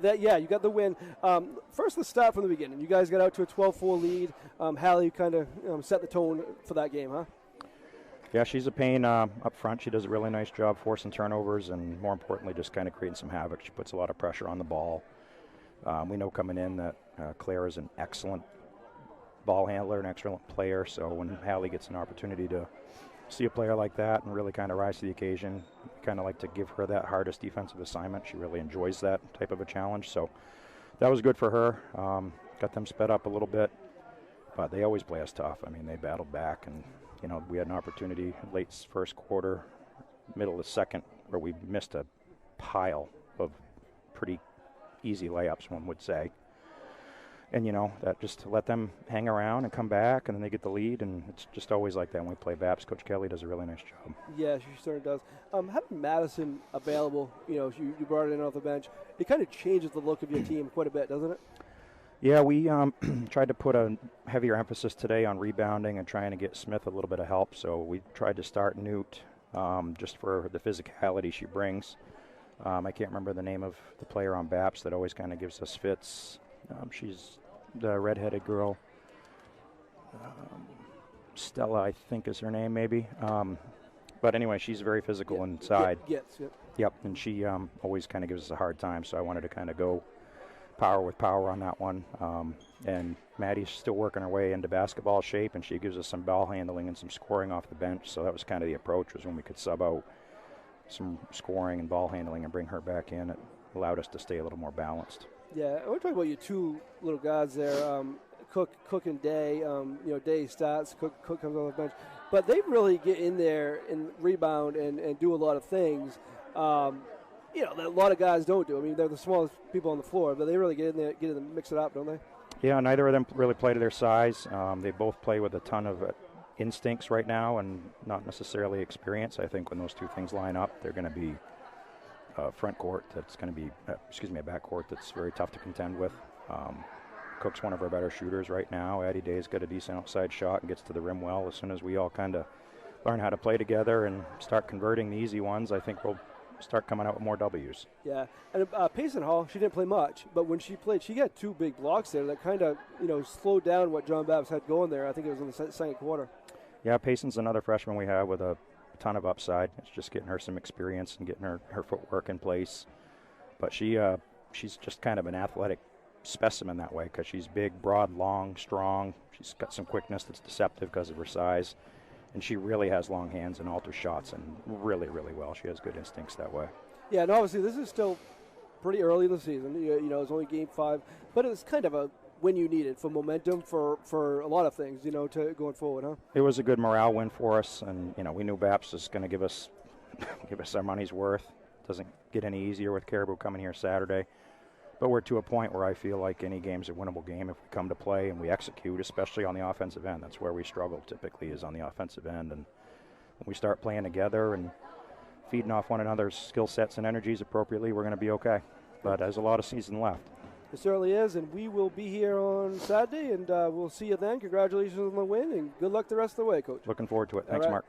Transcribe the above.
Yeah, you got the win. First, let's start from the beginning. You guys got out to a 12-4 lead. Hallie kind of set the tone for that game, huh? Yeah, she's a pain up front. She does a really nice job forcing turnovers and, more importantly, just kind of creating some havoc. She puts a lot of pressure on the ball. We know coming in that Claire is an excellent ball handler, an excellent player, so when Hallie gets an opportunity to see a player like that and really kind of rise to the occasion, we kind of like to give her that hardest defensive assignment. She really enjoys that type of a challenge, so that was good for her. Got them sped up a little bit, but they always play us tough. I mean, they battled back, and we had an opportunity late first quarter, middle of second, where we missed a pile of pretty easy layups, one would say. And, that just to let them hang around and come back, and then they get the lead, and it's just always like that when we play Bapst. Coach Kelly does a really nice job. Yeah, she certainly does. Having Madison available, you brought it in off the bench, it kind of changes the look of your team quite a bit, doesn't it? Yeah, we tried to put a heavier emphasis today on rebounding and trying to get Smith a little bit of help, so we tried to start Newt just for the physicality she brings. I can't remember the name of the player on Bapst that always kind of gives us fits. She's the redheaded girl. Stella, I think, is her name, maybe. But anyway, she's very physical inside. Yep, and she always kind of gives us a hard time, so I wanted to kind of go power with power on that one. And Maddie's still working her way into basketball shape, and she gives us some ball handling and some scoring off the bench, so that was kind of the approach, was when we could sub out some scoring and ball handling and bring her back in. It allowed us to stay a little more balanced. Yeah, I want to talk about your two little guys there, Cook and Day. Day starts, Cook comes on the bench. But they really get in there and rebound and do a lot of things. That a lot of guys don't do. I mean, they're the smallest people on the floor, but they really get in there, mix it up, don't they? Yeah, neither of them really play to their size. They both play with a ton of instincts right now and not necessarily experience. I think when those two things line up, they're going to be front court that's going to be, a back court that's very tough to contend with. Cook's one of our better shooters right now. Addie Day's got a decent outside shot and gets to the rim well. As soon as we all kind of learn how to play together and start converting the easy ones, I think we'll start coming out with more W's. Yeah, and Payson Hall, she didn't play much, but when she played, she got two big blocks there that kind of, slowed down what John Bapst had going there. I think it was in the second quarter. Yeah, Payson's another freshman we have with a ton of upside. It's just getting her some experience and getting her footwork in place. But she's just kind of an athletic specimen that way, because she's big, broad, long, strong. She's got some quickness that's deceptive because of her size. And she really has long hands and alters shots, and really, really well. She has good instincts that way. Yeah, and obviously this is still pretty early in the season. It's only Game 5. But it's kind of a win you needed for momentum for a lot of things, to going forward, huh? It was a good morale win for us, and, we knew Bapst was going to give us our money's worth. Doesn't get any easier with Caribou coming here Saturday. But we're to a point where I feel like any game's a winnable game if we come to play and we execute, especially on the offensive end. That's where we struggle typically, is on the offensive end. And when we start playing together and feeding off one another's skill sets and energies appropriately, we're going to be okay. But there's a lot of season left. It certainly is, and we will be here on Saturday, and we'll see you then. Congratulations on the win, and good luck the rest of the way, Coach. Looking forward to it. Thanks, Mark.